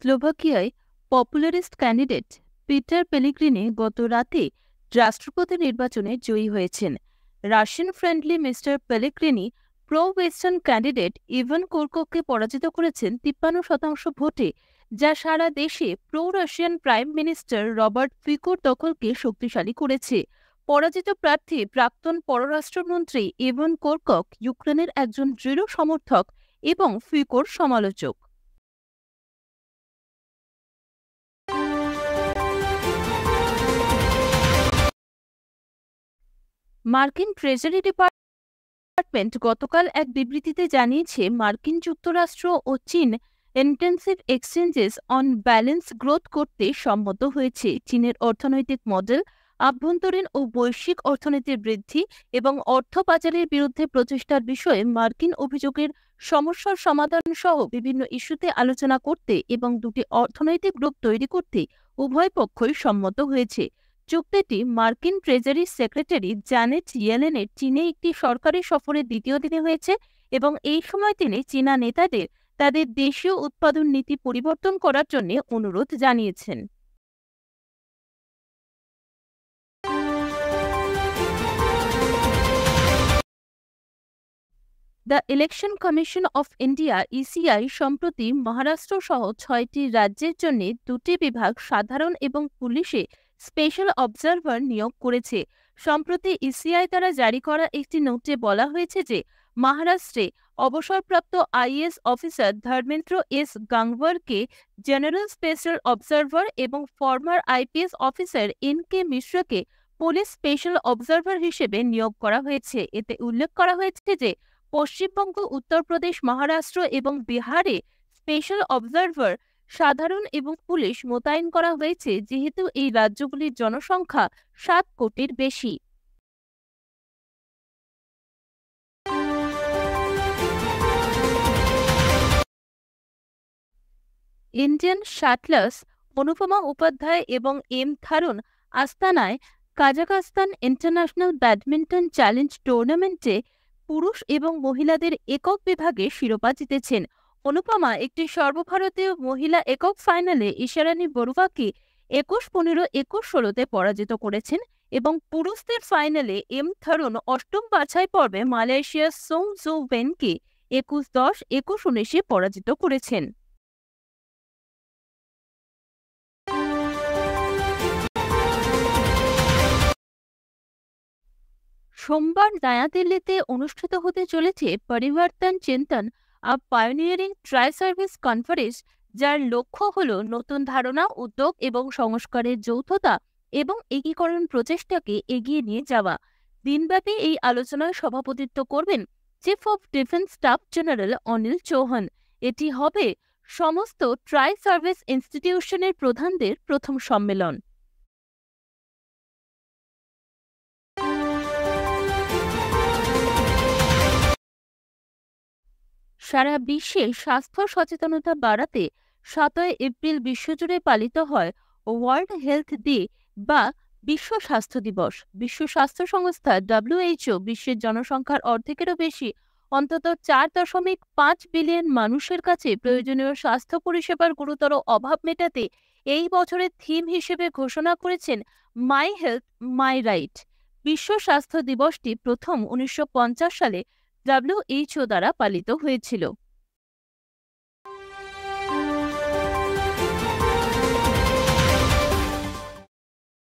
স্লোভাকিয়ায় পপুলারিস্ট candidate Peter Pellegrini গত রাতে রাষ্ট্রপতি নির্বাচনে জয়ী হয়েছেন। Russian friendly mister Pellegrini pro western candidate Ivan কোরকোককে পরাজিত করেছেন 53% ভোটে, যা সারা দেশে pro Russian prime minister Robert ফিকোর দখলকে শক্তিশালী করেছে। পরাজিত প্রার্থী প্রাক্তন পররাষ্ট্রমন্ত্রী ইভান কোরকক ইউক্রেনের একজন দৃঢ় সমর্থক এবং ফিকোর সমালোচক। মার্কিন ট্রেজারি ডিপার্টমেন্ট গতকাল এক বিবৃতিতে জানিয়েছে, মার্কিন যুক্তরাষ্ট্র ও চীন intensive exchanges on balance growth করতে সম্মত হয়েছে। চীনের অর্থনৈতিক মডেল, আভ্যন্তরীণ ও বৈশ্বিক অর্থনীতির বৃদ্ধি এবং অর্থ পাচারের বিরুদ্ধে প্রচেষ্টার বিষয়ে মার্কিন অভিযোগের সমস্যার সমাধান সহ বিভিন্ন ইস্যুতে আলোচনা করতে এবং দুটি অর্থনৈতিক গ্রুপ তৈরি করতে উভয় পক্ষই সম্মত হয়েছে। চুক্তিটি মার্কিন ট্রেজারি সেক্রেটারি জ্যানেট ইয়েলেনের চীনে একটি সরকারি সফরের দ্বিতীয় দিনে হয়েছে এবং এই সময় তিনি চীনা নেতাদের তাদের দেশীয় উৎপাদন নীতি পরিবর্তন করার জন্য অনুরোধ জানিয়েছেন। The election commission of India ECI সম্প্রতি মহারাষ্ট্র সহ 6টি রাজ্যের জন্য 2টি বিভাগ, সাধারণ এবং পুলিশে স্পেশাল অবজারভার নিয়োগ করেছে। সম্প্রতি ইসিআই দ্বারা জারি করা একটি নোটে বলা হয়েছে যে মহারাষ্ট্রে অবসরপ্রাপ্ত আইএএস অফিসার ধর্মেন্দ্র এস গাংওয়ারকে জেনারেল স্পেশাল অবজারভার এবং ফর্মার আইপিএস অফিসার এন.কে মিশ্রকে পুলিশ স্পেশাল অবজারভার হিসেবে নিয়োগ করা হয়েছে। এতে উল্লেখ করা হয়েছে যে পশ্চিমবঙ্গ, উত্তরপ্রদেশ, মহারাষ্ট্র এবং বিহারে স্পেশাল অবজারভার, সাধারণ এবং পুলিশ মোতায়েন করা হয়েছে, যেহেতু এই রাজ্যগুলির জনসংখ্যা 7 কোটির বেশি। ইন্ডিয়ান শাটলার্স অনুপমা উপাধ্যায় এবং এম থারুন আস্তানায় কাজাখস্তান ইন্টারন্যাশনাল ব্যাডমিন্টন চ্যালেঞ্জ টুর্নামেন্টে পুরুষ এবং মহিলাদের একক বিভাগে শিরোপা জিতেছেন। অনুপমা একটি সর্বভারতীয় মহিলা একক ফাইনালে ঈশারানী বড়ুয়াকে 21-15, 21-16তে পরাজিত করেছেন এবং পুরুষদের ফাইনালে এম থারুন অষ্টম বাছাই পর্বে মালয়েশিয়ার সোং জু ওয়েনকে 21-10, 21-19-এ পরাজিত করেছেন। সোমবার নয়াদিল্লিতে অনুষ্ঠিত হতে চলেছে পরিবর্তন চিন্তন, আ পায়োনিয়ারিং ট্রাই সার্ভিস কনফারেন্স, যার লক্ষ্য হল নতুন ধারণা, উদ্যোগ এবং সংস্কারের যৌথতা এবং একীকরণ প্রচেষ্টাকে এগিয়ে নিয়ে যাওয়া। দিনব্যাপী এই আলোচনায় সভাপতিত্ব করবেন chief of defence staff general Anil Chauhan. এটি হবে সমস্ত ট্রাই সার্ভিস ইনস্টিটিউশনের প্রধানদের প্রথম সম্মেলন। সারা বিশ্বে স্বাস্থ্য সচেতনতা বাড়াতে 7 এপ্রিল বিশ্বজুড়ে পালিত হয় ওয়ার্ল্ড হেলথ ডে বা বিশ্ব স্বাস্থ্য দিবস। বিশ্ব স্বাস্থ্য সংস্থা WHO বিশ্বের জনসংখ্যার অর্ধেকেরও বেশি, অন্তত 4.5 বিলিয়ন মানুষের কাছে প্রয়োজনীয় স্বাস্থ্য পরিষেবার গুরুতর অভাব মেটাতে এই বছরের থিম হিসেবে ঘোষণা করেছেন মাই হেলথ মাই রাইট। বিশ্ব স্বাস্থ্য দিবসটি প্রথম 1950 সালে WHO দ্বারা পালিত হয়েছিল।